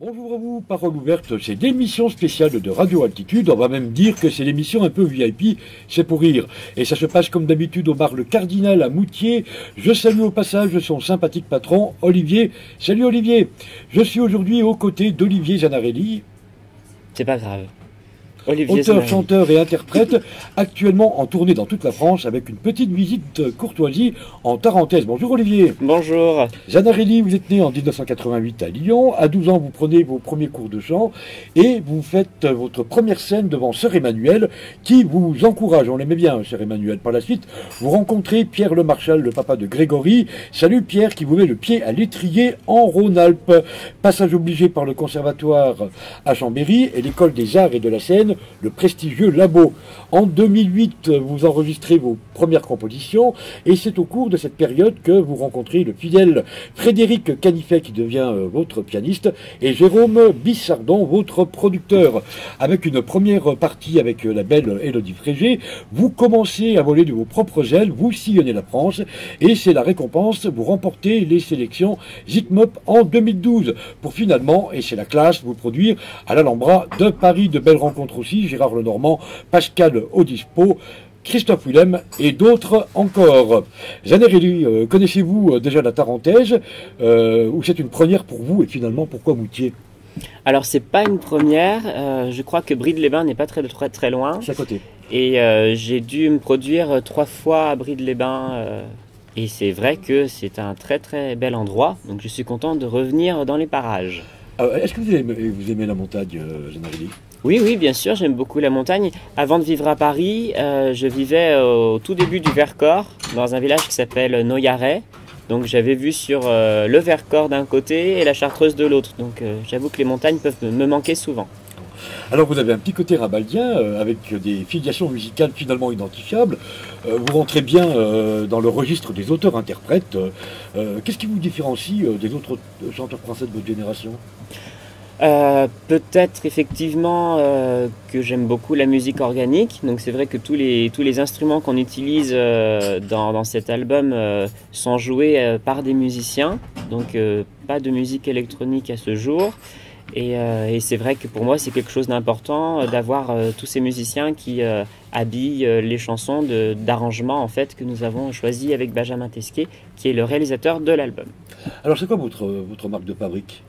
Bonjour à vous, Parole ouverte, c'est l'émission spéciale de Radio Altitude, on va même dire que c'est l'émission un peu VIP, c'est pour rire. Et ça se passe comme d'habitude au bar Le Cardinal à Moutier. Je salue au passage son sympathique patron, Olivier. Salut Olivier, je suis aujourd'hui aux côtés d'Olivier Zanarelli. C'est pas grave. Olivier Auteur, Zanarelli. chanteur et interprète, actuellement en tournée dans toute la France avec une petite visite courtoisie en Tarentaise. Bonjour Olivier. Bonjour. Zanarelli, vous êtes né en 1988 à Lyon. À 12 ans, vous prenez vos premiers cours de chant et vous faites votre première scène devant Sœur Emmanuel qui vous encourage. On l'aimait bien, Sœur Emmanuel. Par la suite, vous rencontrez Pierre Le Marchal, le papa de Grégory. Salut Pierre qui vous met le pied à l'étrier en Rhône-Alpes. Passage obligé par le conservatoire à Chambéry et l'école des arts et de la scène, le prestigieux Labo. En 2008, vous enregistrez vos premières compositions et c'est au cours de cette période que vous rencontrez le fidèle Frédéric Canifet qui devient votre pianiste et Jérôme Bissardon, votre producteur. Avec une première partie avec la belle Élodie Frégé, vous commencez à voler de vos propres ailes, vous sillonnez la France et c'est la récompense, vous remportez les sélections Zikmop en 2012 pour finalement, et c'est la classe, vous produire à l'Alhambra de Paris. De belles rencontres aussi, Gérard Lenormand, Pascal Odispo, Christophe Willem et d'autres encore. Zanarelli, connaissez-vous déjà la Tarentaise ou c'est une première pour vous et finalement pourquoi Moutier? Alors c'est pas une première, je crois que Bride-les-Bains n'est pas très loin. C'est à côté. Et j'ai dû me produire 3 fois à Bride-les-Bains. Et c'est vrai que c'est un très bel endroit. Donc je suis content de revenir dans les parages. Est-ce que vous aimez la montagne, Zanarelli? Oui, bien sûr, j'aime beaucoup la montagne. Avant de vivre à Paris, je vivais au tout début du Vercors, dans un village qui s'appelle Noyaret. Donc j'avais vu sur le Vercors d'un côté et la Chartreuse de l'autre. Donc j'avoue que les montagnes peuvent me manquer souvent. Alors vous avez un petit côté rabaldien avec des filiations musicales finalement identifiables. Vous rentrez bien dans le registre des auteurs-interprètes. Qu'est-ce qui vous différencie des autres chanteurs français de votre génération? Peut-être effectivement que j'aime beaucoup la musique organique. Donc c'est vrai que tous les instruments qu'on utilise dans cet album sont joués par des musiciens. Donc pas de musique électronique à ce jour. Et c'est vrai que pour moi c'est quelque chose d'important d'avoir tous ces musiciens qui habillent les chansons d'arrangement en fait que nous avons choisi avec Benjamin Tesquet qui est le réalisateur de l'album. Alors c'est quoi votre marque de fabrique?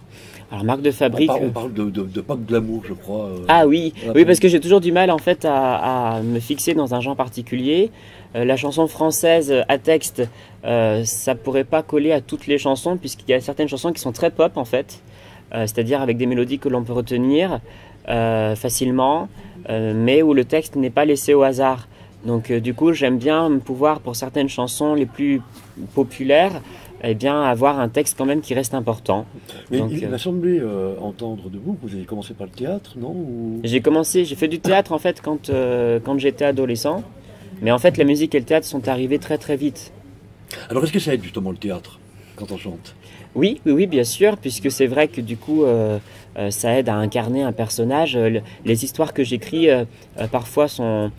Alors marque de fabrique... On parle de pop glamour je crois. Ah oui, parce que j'ai toujours du mal en fait à me fixer dans un genre particulier. La chanson française à texte, ça pourrait pas coller à toutes les chansons puisqu'il y a certaines chansons qui sont très pop en fait. C'est-à-dire avec des mélodies que l'on peut retenir facilement, mais où le texte n'est pas laissé au hasard. Donc du coup, j'aime bien pouvoir, pour certaines chansons les plus populaires, eh bien, avoir un texte quand même qui reste important. Mais il m'a semblé entendre de vous que vous avez commencé par le théâtre, non? J'ai fait du théâtre en fait quand j'étais adolescent, mais en fait la musique et le théâtre sont arrivés très vite. Alors est-ce que ça aide justement le théâtre quand on chante? Oui, bien sûr, puisque c'est vrai que du coup, ça aide à incarner un personnage. Les histoires que j'écris, parfois, sont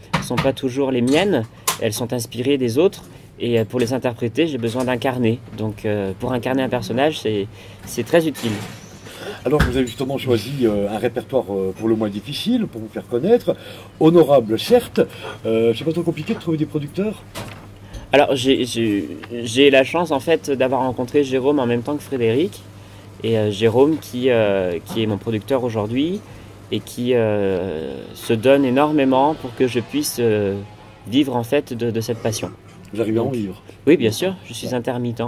pas toujours les miennes. Elles sont inspirées des autres. Et pour les interpréter, j'ai besoin d'incarner. Donc, pour incarner un personnage, c'est très utile. Alors, vous avez justement choisi un répertoire pour le moins difficile, pour vous faire connaître. Honorable, certes. C'est pas trop compliqué de trouver des producteurs? Alors j'ai la chance en fait d'avoir rencontré Jérôme en même temps que Frédéric et Jérôme qui est mon producteur aujourd'hui et qui se donne énormément pour que je puisse vivre en fait de cette passion. Vous arrivez à en vivre? Oui bien sûr, je suis intermittent.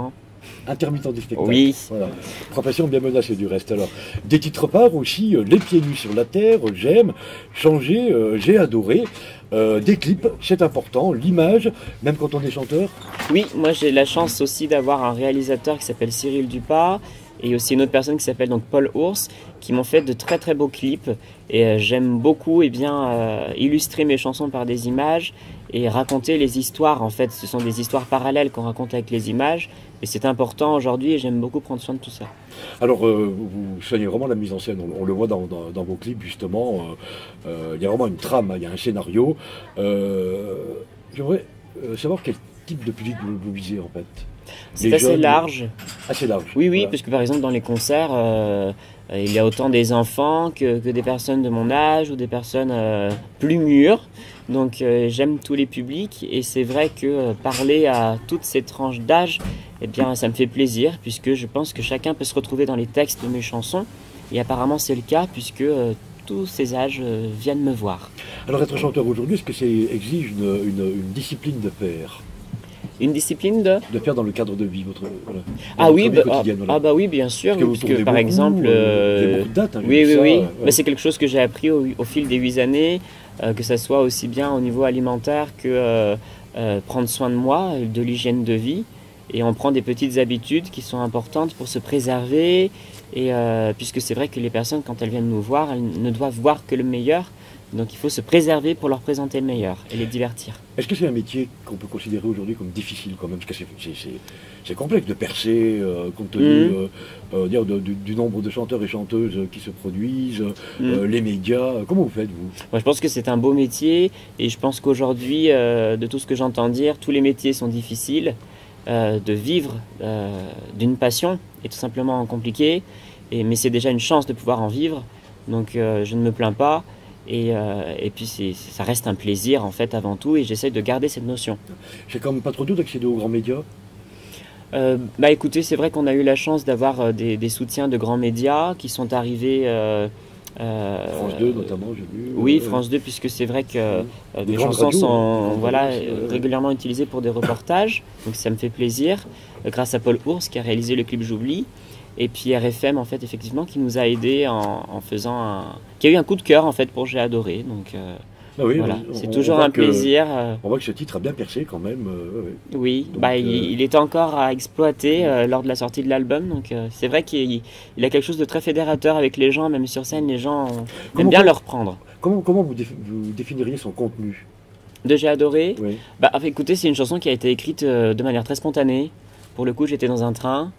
Intermittent du spectacle. Oui. Voilà. Profession bien menacée du reste. Alors, des titres phares aussi, Les pieds nus sur la terre, J'aime, Changer, J'ai adoré. Des clips, c'est important, l'image, même quand on est chanteur. Oui, moi j'ai la chance aussi d'avoir un réalisateur qui s'appelle Cyril Dupas et aussi une autre personne qui s'appelle donc Paul Ours qui m'ont fait de très beaux clips et j'aime beaucoup illustrer mes chansons par des images et raconter les histoires. En fait, ce sont des histoires parallèles qu'on raconte avec les images et c'est important aujourd'hui et j'aime beaucoup prendre soin de tout ça. Alors, vous soignez vraiment la mise en scène, on le voit dans vos clips justement, il y a vraiment une trame, il y a un scénario. J'aimerais savoir quel type de public vous visez en fait. C'est Les assez jeunes, large. assez large. Oui, oui, Voilà. parce que par exemple dans les concerts, il y a autant des enfants que des personnes de mon âge ou des personnes plus mûres. Donc j'aime tous les publics et c'est vrai que parler à toutes ces tranches d'âge, eh bien ça me fait plaisir puisque je pense que chacun peut se retrouver dans les textes de mes chansons et apparemment c'est le cas puisque tous ces âges viennent me voir. Alors être chanteur aujourd'hui, est-ce que ça exige une discipline de faire? Une discipline De faire dans le cadre de vie, votre, voilà, dans Ah votre oui, vie quotidienne, voilà. bah oui, bien sûr, Parce que oui, vous puisque tournez par beaucoup, exemple, vous avez beaucoup de dates, hein, j'ai oui, vu oui, ça, oui, ouais. mais c'est quelque chose que j'ai appris au fil des 8 années, que ça soit aussi bien au niveau alimentaire que prendre soin de moi, de l'hygiène de vie, et on prend des petites habitudes qui sont importantes pour se préserver, et puisque c'est vrai que les personnes, quand elles viennent nous voir, elles ne doivent voir que le meilleur, donc il faut se préserver pour leur présenter le meilleur et les divertir. Est-ce que c'est un métier qu'on peut considérer aujourd'hui comme difficile quand même? Parce que c'est complexe de percer, compte tenu du nombre de chanteurs et chanteuses qui se produisent, les médias. Comment vous faites, vous? Moi, je pense que c'est un beau métier et je pense qu'aujourd'hui, de tout ce que j'entends dire, tous les métiers sont difficiles. De vivre d'une passion est tout simplement compliqué, mais c'est déjà une chance de pouvoir en vivre. Donc je ne me plains pas et puis ça reste un plaisir en fait avant tout et j'essaie de garder cette notion. C'est quand même pas trop dur d'accéder aux grands médias? Bah écoutez, c'est vrai qu'on a eu la chance d'avoir des soutiens de grands médias qui sont arrivés. France 2 notamment, j'ai vu. Oui, France 2, puisque c'est vrai que mes grandes chansons radios, sont hein, voilà, aussi, régulièrement utilisées pour des reportages, donc ça me fait plaisir, grâce à Paul Ours qui a réalisé le clip J'oublie, et puis RFM en fait effectivement qui nous a aidés en faisant qui a eu un coup de cœur en fait pour J'ai adoré, donc Ah oui, voilà, on c'est toujours voit un plaisir. On voit que ce titre a bien percé quand même. Ouais. Oui, Donc, bah, il est encore à exploiter lors de la sortie de l'album, donc c'est vrai qu'il a quelque chose de très fédérateur avec les gens, même sur scène, les gens aiment bien le reprendre. Comment vous définiriez son contenu? De J'ai adoré. Oui. Bah, écoutez, c'est une chanson qui a été écrite de manière très spontanée. Pour le coup, j'étais dans un train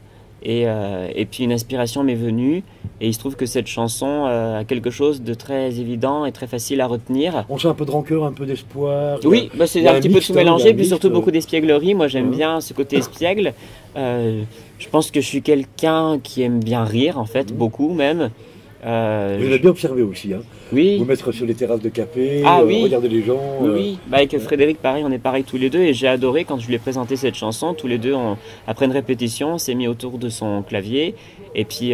et puis une inspiration m'est venue. Et il se trouve que cette chanson a quelque chose de très évident et très facile à retenir. On sent un peu de rancœur, un peu d'espoir. Oui, bah, c'est il y a un petit peu mixte, tout hein, il y a mélangé, un puis surtout mixte. beaucoup d'espièglerie. Moi, j'aime bien ce côté espiègle. Je pense que je suis quelqu'un qui aime bien rire, en fait, beaucoup même. Vous avez bien observé aussi, hein. Oui. Vous mettre sur les terrasses de café, Oui. regarder les gens. Oui, bah avec Frédéric, pareil, on est pareil tous les deux et j'ai adoré quand je lui ai présenté cette chanson. Tous les deux, après une répétition, on s'est mis autour de son clavier et puis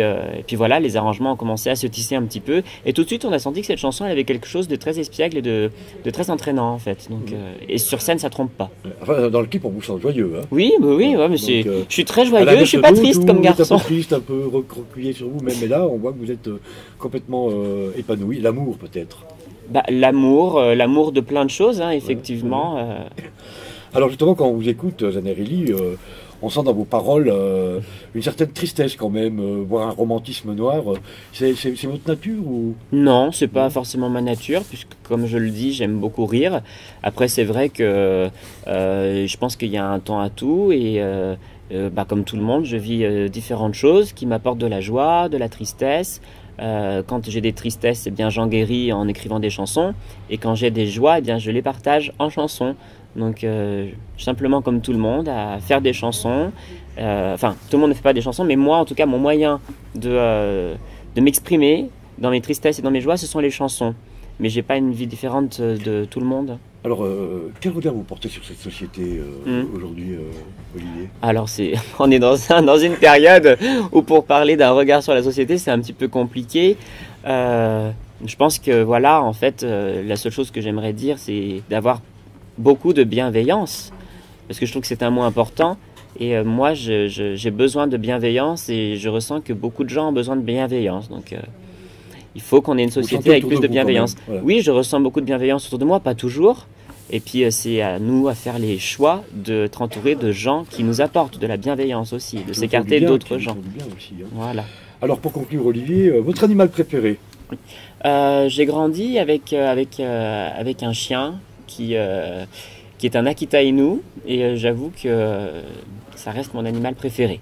voilà, les arrangements ont commencé à se tisser un petit peu et tout de suite, on a senti que cette chanson, elle avait quelque chose de très espiègle et de très entraînant en fait. Donc, et sur scène, ça trompe pas. Enfin, dans le clip, on vous sent joyeux, hein. Oui, bah oui, ouais, mais Donc, je suis très à la joyeux, je suis pas Berthelot, triste comme vous êtes garçon. un peu triste, un peu recroquevillé sur vous-même, mais là, on voit que vous êtes complètement épanoui. L'amour, peut-être. Bah, l'amour de plein de choses, hein, effectivement. Alors justement, quand on vous écoute, Zanarelli, on sent dans vos paroles une certaine tristesse quand même, voire un romantisme noir. C'est votre nature ou... Non, c'est pas forcément ma nature, puisque comme je le dis, j'aime beaucoup rire. Après, c'est vrai que je pense qu'il y a un temps à tout et comme tout le monde, je vis différentes choses qui m'apportent de la joie, de la tristesse. Quand j'ai des tristesses, eh bien, j'en guéris en écrivant des chansons. Et quand j'ai des joies, eh bien, je les partage en chansons. Donc, simplement comme tout le monde, à faire des chansons. Enfin, tout le monde ne fait pas des chansons, mais moi, en tout cas, mon moyen de m'exprimer dans mes tristesses et dans mes joies, ce sont les chansons. Mais j'ai pas une vie différente de tout le monde. Alors, quel regard vous portez sur cette société aujourd'hui, Olivier? Alors, on est dans une période où pour parler d'un regard sur la société, c'est un petit peu compliqué. Je pense que voilà, en fait, la seule chose que j'aimerais dire, c'est d'avoir beaucoup de bienveillance. Parce que je trouve que c'est un mot important. Et moi, j'ai besoin de bienveillance et je ressens que beaucoup de gens ont besoin de bienveillance. Donc, il faut qu'on ait une société avec plus de bienveillance. Voilà. Oui, je ressens beaucoup de bienveillance autour de moi, pas toujours. Et puis c'est à nous à faire les choix d'être entourés de gens qui nous apportent de la bienveillance aussi, de s'écarter d'autres gens. Aussi, hein. Voilà. Alors pour conclure, Olivier, votre animal préféré? J'ai grandi avec un chien qui est un Akita Inu et j'avoue que ça reste mon animal préféré.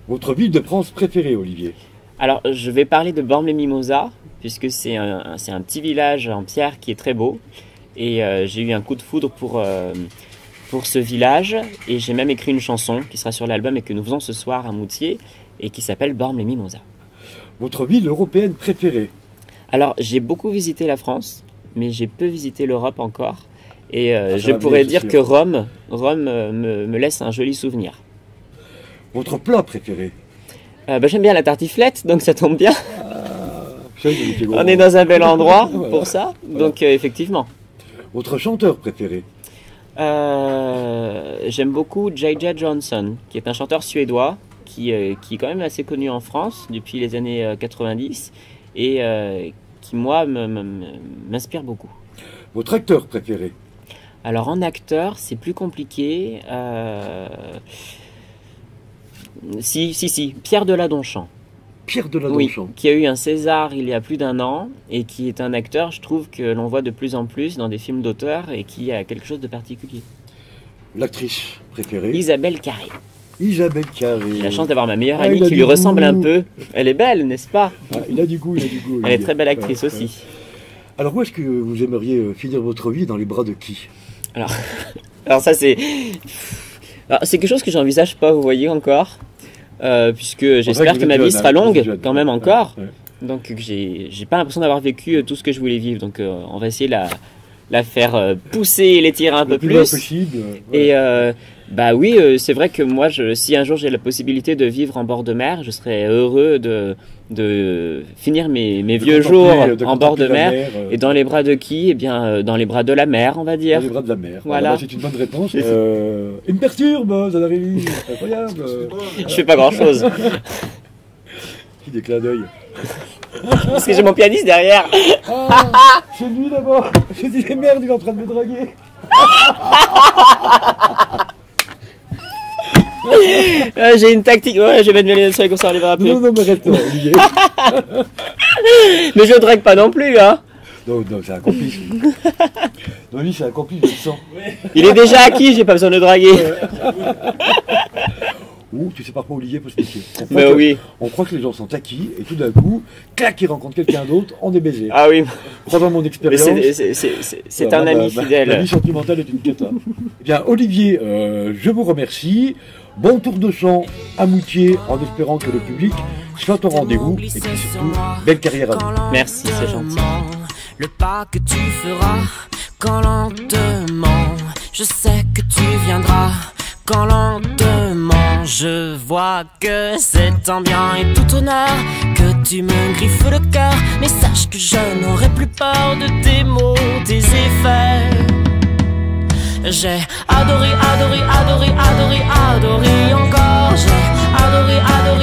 Votre ville de France préférée, Olivier? Alors, je vais parler de Bormes-les-Mimosas, puisque c'est un petit village en pierre qui est très beau. Et j'ai eu un coup de foudre pour pour ce village. Et j'ai même écrit une chanson qui sera sur l'album et que nous faisons ce soir à Moutier et qui s'appelle Bormes les Mimosas. Votre ville européenne préférée? Alors, j'ai beaucoup visité la France, mais j'ai peu visité l'Europe encore. Et je va pourrais bien, dire que Rome me laisse un joli souvenir. Votre plat préféré? J'aime bien la tartiflette, donc ça tombe bien. On est dans dans un bel endroit Voilà. pour ça, Voilà. donc effectivement. Votre chanteur préféré? J'aime beaucoup J.J. Johnson, qui est un chanteur suédois, qui est quand même assez connu en France depuis les années 90, et qui, moi, m'inspire beaucoup. Votre acteur préféré? Alors en acteur, c'est plus compliqué. Si, Pierre Deladonchamp. Pierre Oui, Deladonchamp. qui a eu un César il y a plus d'1 an et qui est un acteur, je trouve, que l'on voit de plus en plus dans des films d'auteur et qui a quelque chose de particulier. L'actrice préférée? Isabelle Carré. Isabelle Carré. J'ai la chance d'avoir ma meilleure Ah, amie il a qui du lui ressemble goût. un peu. Elle est belle, n'est-ce pas? Ah, il a du goût, il a du goût. Elle est très belle actrice Ouais, aussi. ouais. Alors où est-ce que vous aimeriez finir votre vie? Dans les bras de qui? Alors ça c'est quelque chose que j'envisage pas, vous voyez encore, puisque j'espère vous que êtes ma vie jeune, sera hein, vous longue êtes jeune. quand même Ouais, encore. ouais. Donc j'ai pas l'impression d'avoir vécu tout ce que je voulais vivre. Donc on va essayer de la faire pousser et l'étirer un peu Le plus loin plus. possible. Et voilà. bah oui, c'est vrai que moi, si un jour j'ai la possibilité de vivre en bord de mer, je serais heureux de finir mes vieux jours en bord de mer. Et dans les bras de qui? Eh bien, dans les bras de la mer, on va dire. Dans les bras de la mer. Voilà. C'est une bonne réponse. Il me perturbe, Zanarelli. C'est incroyable. Je fais pas grand-chose. Des clins d'œil. Parce que j'ai mon pianiste derrière. Ah, c'est lui d'abord. J'ai dit merde, il est en train de me draguer. J'ai une tactique. Ouais, je vais mettre mes lunettes sur les concerts libre après. Non, mais reste là, Olivier. Mais je drague pas non plus, hein. Non, c'est un complice. Non, lui, c'est un complice, je le sens. Il est déjà acquis, j'ai pas besoin de draguer. Ouh, tu sais parfois, Olivier peut se méfier. Mais oui. On croit que les gens sont acquis, et tout d'un coup, clac, ils rencontrent quelqu'un d'autre, on est baisé. Ah oui. Crois-moi mon Mais expérience. c'est un ami La fidèle. vie sentimentale est une cata. Eh bien, Olivier, je vous remercie. Bon tour de chant à Moutier, en espérant que le public soit au rendez-vous, et puis surtout, belle carrière à vous. Merci, c'est gentil. Le pas que tu feras quand lentement, je sais que tu viendras quand lentement. Je vois que c'est en bien et tout honneur que tu me griffes le cœur, mais sache que je n'aurai plus peur de tes mots, tes effets. J'ai adoré, adoré, adoré, adoré, adoré encore. J'ai adoré, adoré,